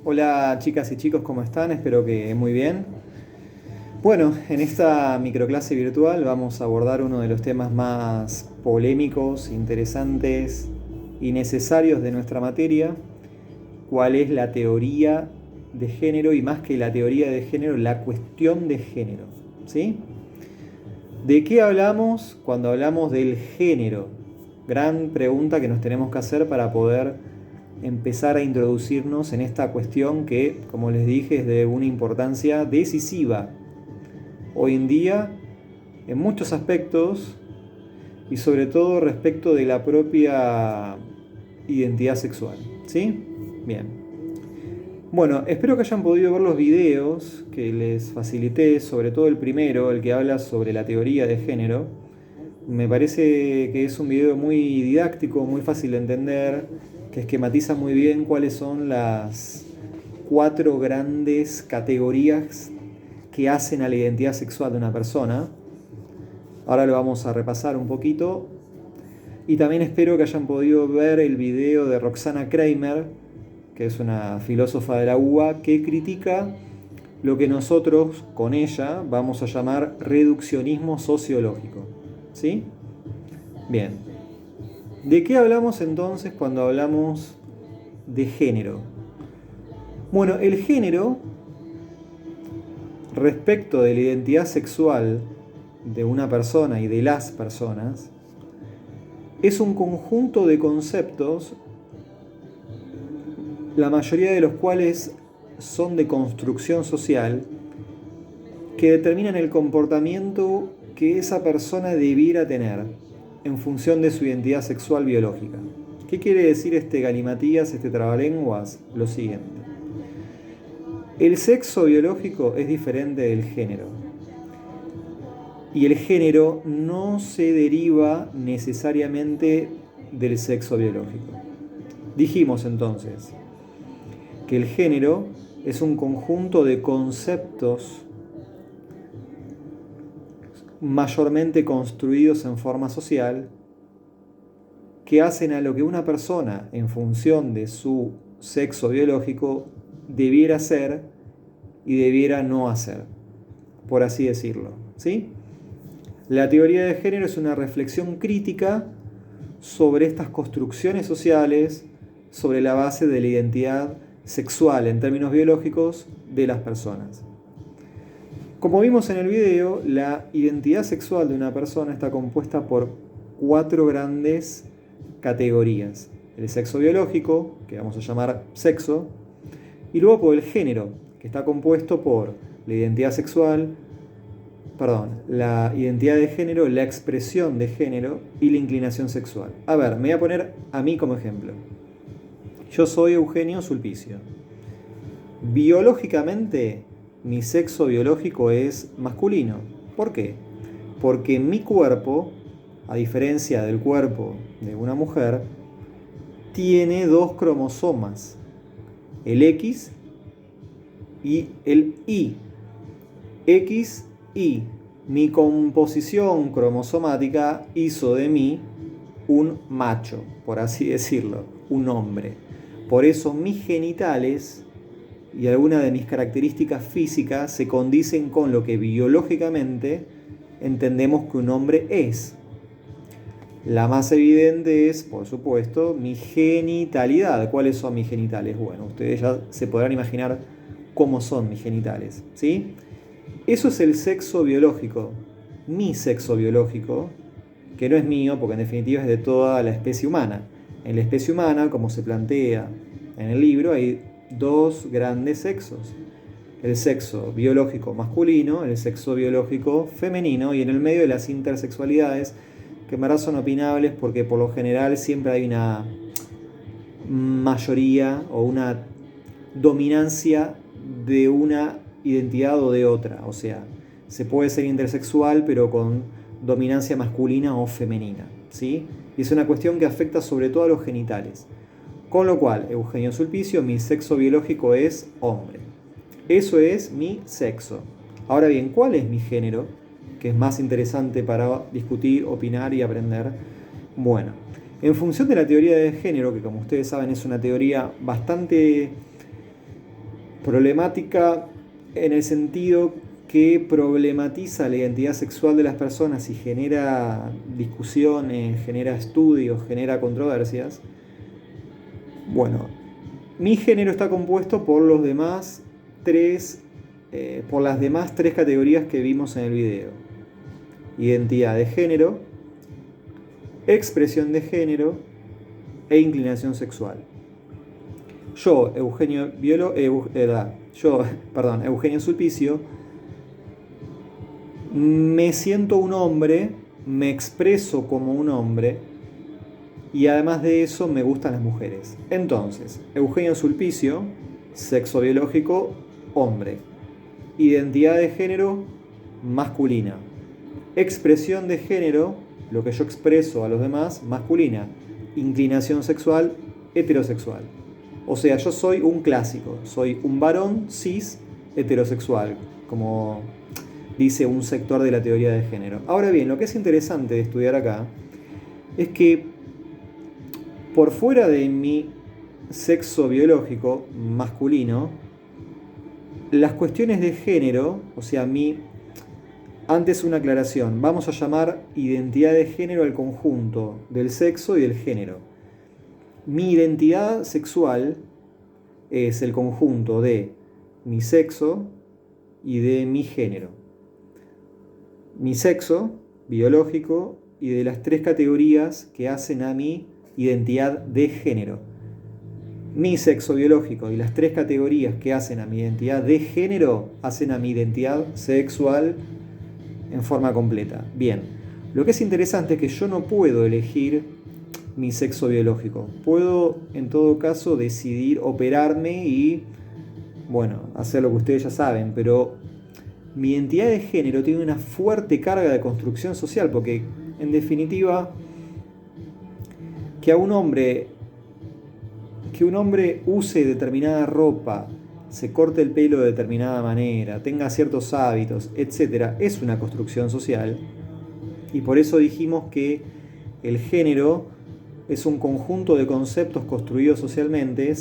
Hola chicas y chicos, ¿cómo están? Espero que muy bien. Bueno, en esta microclase virtual vamos a abordar uno de los temas más polémicos, interesantes y necesarios de nuestra materia, cuál es la teoría de género y más que la teoría de género, la cuestión de género. ¿Sí? ¿De qué hablamos cuando hablamos del género? Gran pregunta que nos tenemos que hacer para poder empezar a introducirnos en esta cuestión que, como les dije, es de una importancia decisiva hoy en día en muchos aspectos y sobre todo respecto de la propia identidad sexual. ¿Sí? Bien. Bueno, espero que hayan podido ver los videos que les facilité, sobre todo el primero, el que habla sobre la teoría de género. Me parece que es un video muy didáctico, muy fácil de entender, que esquematiza muy bien cuáles son las cuatro grandes categorías que hacen a la identidad sexual de una persona. Ahora lo vamos a repasar un poquito. Y también espero que hayan podido ver el video de Roxana Kramer, que es una filósofa de la UBA, que critica lo que nosotros con ella vamos a llamar reduccionismo sociológico. ¿Sí? Bien. ¿De qué hablamos entonces cuando hablamos de género? Bueno, el género, respecto de la identidad sexual de una persona y de las personas, es un conjunto de conceptos, la mayoría de los cuales son de construcción social, que determinan el comportamiento que esa persona debiera tener en función de su identidad sexual biológica. ¿Qué quiere decir este galimatías, este trabalenguas? Lo siguiente. El sexo biológico es diferente del género. Y el género no se deriva necesariamente del sexo biológico. Dijimos entonces que el género es un conjunto de conceptos mayormente construidos en forma social que hacen a lo que una persona, en función de su sexo biológico, debiera ser y debiera no hacer, por así decirlo. ¿Sí? La teoría de género es una reflexión crítica sobre estas construcciones sociales, sobre la base de la identidad sexual en términos biológicos de las personas. Como vimos en el video, la identidad sexual de una persona está compuesta por cuatro grandes categorías. El sexo biológico, que vamos a llamar sexo, y luego por el género, que está compuesto por la identidad sexual, la identidad de género, la expresión de género y la inclinación sexual. A ver, me voy a poner a mí como ejemplo. Yo soy Eugenio Sulpicio. Biológicamente, mi sexo biológico es masculino. ¿Por qué? Porque mi cuerpo, a diferencia del cuerpo de una mujer, tiene dos cromosomas, el X y el Y. X, Y. Mi composición cromosomática hizo de mí un macho, por así decirlo, un hombre. Por eso mis genitales y algunas de mis características físicas se condicen con lo que biológicamente entendemos que un hombre es. La más evidente es, por supuesto, mi genitalidad. ¿Cuáles son mis genitales? Bueno, ustedes ya se podrán imaginar cómo son mis genitales, ¿sí? Eso es el sexo biológico. Mi sexo biológico, que no es mío, porque en definitiva es de toda la especie humana. En la especie humana, como se plantea en el libro, hay dos grandes sexos. El sexo biológico masculino, el sexo biológico femenino, y en el medio de las intersexualidades, que en verdad son opinables porque por lo general siempre hay una mayoría o una dominancia de una identidad o de otra. O sea, se puede ser intersexual pero con dominancia masculina o femenina, ¿sí? Y es una cuestión que afecta sobre todo a los genitales. Con lo cual, Eugenio Sulpicio, mi sexo biológico es hombre. Eso es mi sexo. Ahora bien, ¿cuál es mi género? Que es más interesante para discutir, opinar y aprender. Bueno, en función de la teoría de género, que como ustedes saben es una teoría bastante Problemática en el sentido que problematiza la identidad sexual de las personas y genera discusiones, genera estudios, genera controversias. Bueno, mi género está compuesto por por las demás tres categorías que vimos en el video: identidad de género, expresión de género e inclinación sexual. Eugenio Sulpicio, me siento un hombre, me expreso como un hombre y además de eso me gustan las mujeres. Entonces, Eugenio Sulpicio, sexo biológico, hombre. Identidad de género, masculina. Expresión de género, lo que yo expreso a los demás, masculina. Inclinación sexual, heterosexual. O sea, yo soy un clásico, soy un varón cis heterosexual, como dice un sector de la teoría de género. Ahora bien, lo que es interesante de estudiar acá es que por fuera de mi sexo biológico masculino, las cuestiones de género, o sea, antes una aclaración, vamos a llamar identidad de género al conjunto del sexo y del género. Mi identidad sexual es el conjunto de mi sexo y de mi género. Mi sexo biológico y de las tres categorías que hacen a mi identidad de género. Mi sexo biológico y las tres categorías que hacen a mi identidad de género hacen a mi identidad sexual en forma completa. Bien, lo que es interesante es que yo no puedo elegir mi sexo biológico. Puedo, en todo caso, decidir operarme y, bueno, hacer lo que ustedes ya saben, pero mi identidad de género tiene una fuerte carga de construcción social, porque, en definitiva, que un hombre use determinada ropa, se corte el pelo de determinada manera, tenga ciertos hábitos, etc., es una construcción social. Y por eso dijimos que el género es un conjunto de conceptos construidos socialmente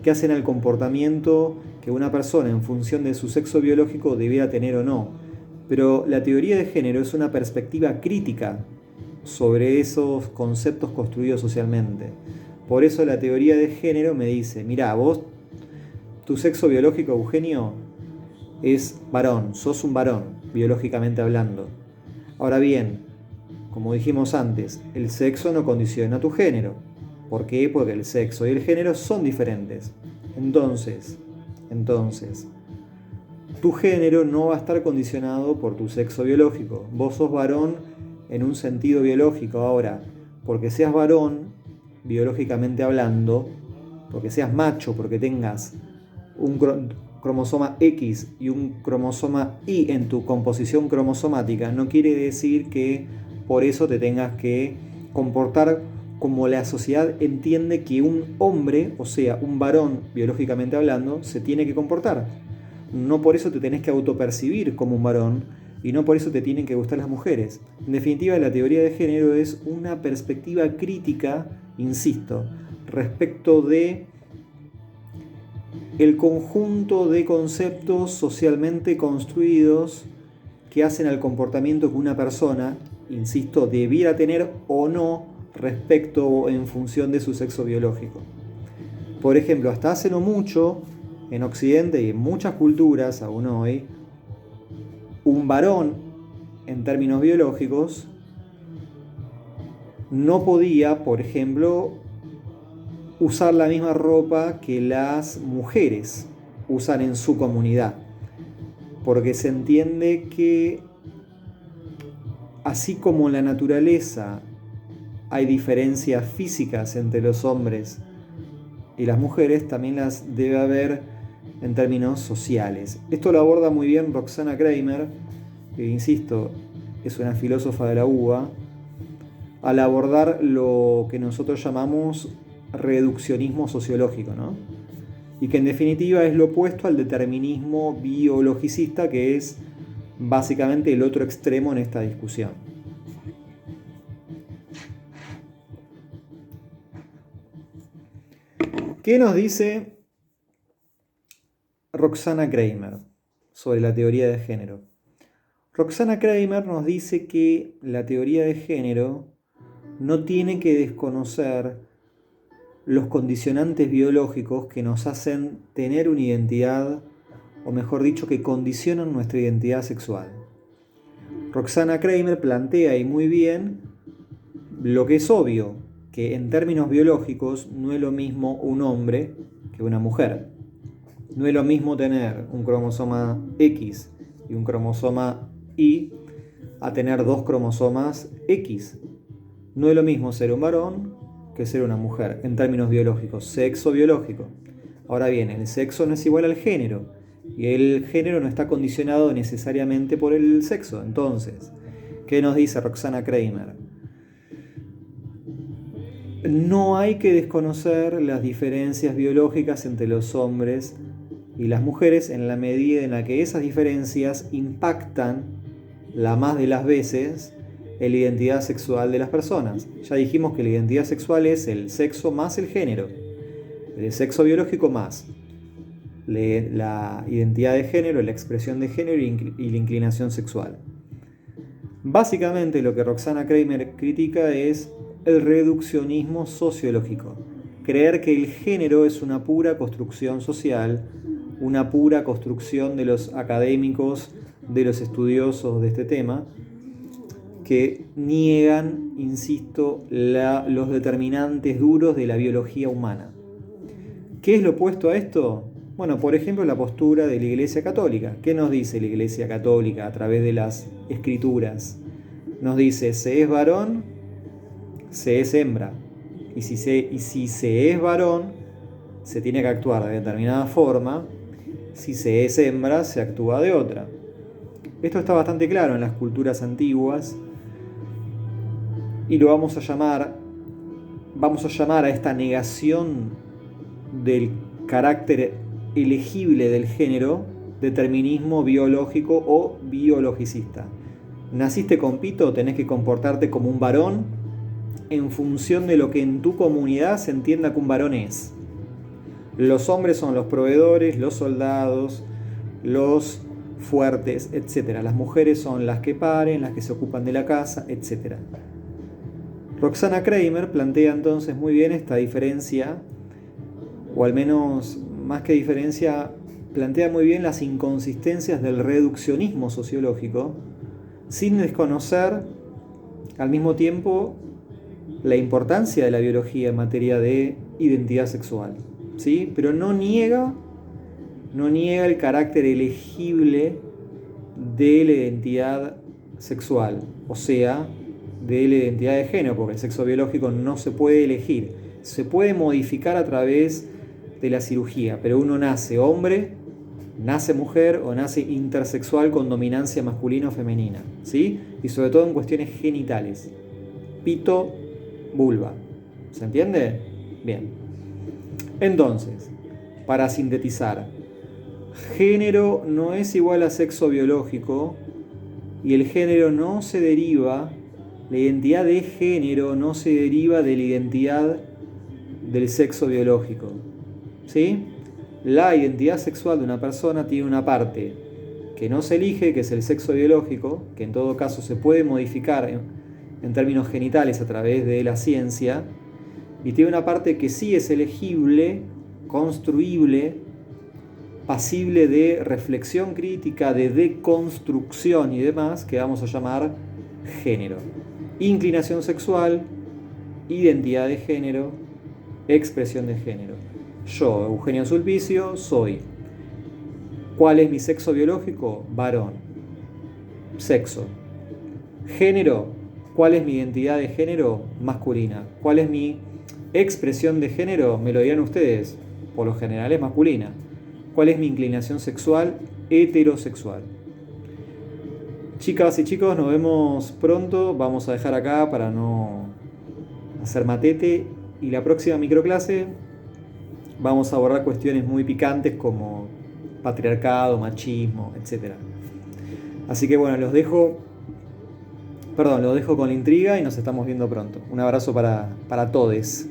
que hacen al comportamiento que una persona en función de su sexo biológico debiera tener o no. Pero la teoría de género es una perspectiva crítica sobre esos conceptos construidos socialmente. Por eso la teoría de género me dice, mirá, vos, tu sexo biológico, Eugenio, es varón, sos un varón, biológicamente hablando. Ahora bien, como dijimos antes, el sexo no condiciona tu género. ¿Por qué? Porque el sexo y el género son diferentes. Entonces, tu género no va a estar condicionado por tu sexo biológico. Vos sos varón en un sentido biológico. Ahora, porque seas varón, biológicamente hablando, porque seas macho, porque tengas un cromosoma X y un cromosoma Y en tu composición cromosomática, no quiere decir que por eso te tengas que comportar como la sociedad entiende que un hombre, o sea, un varón biológicamente hablando, se tiene que comportar. No por eso te tenés que autopercibir como un varón y no por eso te tienen que gustar las mujeres. En definitiva, la teoría de género es una perspectiva crítica, insisto, respecto de el conjunto de conceptos socialmente construidos que hacen al comportamiento que una persona, insisto, debiera tener o no respecto o en función de su sexo biológico. Por ejemplo, hasta hace no mucho, en Occidente y en muchas culturas aún hoy, un varón, en términos biológicos, no podía, por ejemplo, usar la misma ropa que las mujeres usan en su comunidad, porque se entiende que así como en la naturaleza hay diferencias físicas entre los hombres y las mujeres, también las debe haber en términos sociales. Esto lo aborda muy bien Roxana Kramer, que insisto, es una filósofa de la UBA, al abordar lo que nosotros llamamos reduccionismo sociológico, ¿no? Y que en definitiva es lo opuesto al determinismo biologicista, que es básicamente el otro extremo en esta discusión. ¿Qué nos dice Roxana Kramer sobre la teoría de género. Roxana Kramer nos dice que la teoría de género no tiene que desconocer los condicionantes biológicos que nos hacen tener una identidad, o mejor dicho, que condicionan nuestra identidad sexual. Roxana Kramer plantea, y muy bien, lo que es obvio, que en términos biológicos no es lo mismo un hombre que una mujer. No es lo mismo tener un cromosoma X y un cromosoma Y a tener dos cromosomas X. No es lo mismo ser un varón que ser una mujer en términos biológicos, sexo biológico. Ahora bien, el sexo no es igual al género y el género no está condicionado necesariamente por el sexo. Entonces, ¿qué nos dice Roxana Kramer? No hay que desconocer las diferencias biológicas entre los hombres y las mujeres en la medida en la que esas diferencias impactan la más de las veces en la identidad sexual de las personas. Ya dijimos que la identidad sexual es el sexo más el género, el sexo biológico más la identidad de género, la expresión de género y la inclinación sexual. Básicamente lo que Roxana Kramer critica es el reduccionismo sociológico. Creer que el género es una pura construcción social, una pura construcción de los académicos, de los estudiosos de este tema, que niegan, insisto, los determinantes duros de la biología humana. ¿Qué es lo opuesto a esto? Bueno, por ejemplo, la postura de la Iglesia Católica. ¿Qué nos dice la Iglesia Católica a través de las Escrituras? Nos dice, se es varón, se es hembra. Y si se es varón, se tiene que actuar de determinada forma. Si se es hembra, se actúa de otra. Esto está bastante claro en las culturas antiguas y lo vamos a llamar a esta negación del carácter elegible del género determinismo biológico o biologicista. Naciste con pito, tenés que comportarte como un varón en función de lo que en tu comunidad se entienda que un varón es. Los hombres son los proveedores, los soldados, los fuertes, etc. Las mujeres son las que paren, las que se ocupan de la casa, etc. Roxana Kramer plantea entonces muy bien esta diferencia, o al menos más que diferencia, plantea muy bien las inconsistencias del reduccionismo sociológico, sin desconocer al mismo tiempo la importancia de la biología en materia de identidad sexual, ¿sí? Pero no niega el carácter elegible de la identidad sexual, o sea, de la identidad de género, porque el sexo biológico no se puede elegir, se puede modificar a través de la cirugía, pero uno nace hombre, nace mujer o nace intersexual con dominancia masculina o femenina, ¿sí? Y sobre todo en cuestiones genitales, pito, vulva, ¿se entiende? Bien. Entonces, para sintetizar, género no es igual a sexo biológico y el género no se deriva, la identidad de género no se deriva de la identidad del sexo biológico, ¿sí? La identidad sexual de una persona tiene una parte que no se elige, que es el sexo biológico, que en todo caso se puede modificar en términos genitales a través de la ciencia, y tiene una parte que sí es elegible, construible, pasible de reflexión crítica, de deconstrucción y demás, que vamos a llamar género. Inclinación sexual, identidad de género, expresión de género. Yo, Eugenio Sulpicio, soy. ¿Cuál es mi sexo biológico? Varón. Sexo. Género. ¿Cuál es mi identidad de género? Masculina. ¿Cuál es mi expresión de género? Me lo dirán ustedes. Por lo general es masculina. ¿Cuál es mi inclinación sexual? Heterosexual. Chicas y chicos, nos vemos pronto. Vamos a dejar acá para no hacer matete. Y la próxima microclase vamos a abordar cuestiones muy picantes como patriarcado, machismo, etc. Así que bueno, los dejo con la intriga y nos estamos viendo pronto. Un abrazo para todos.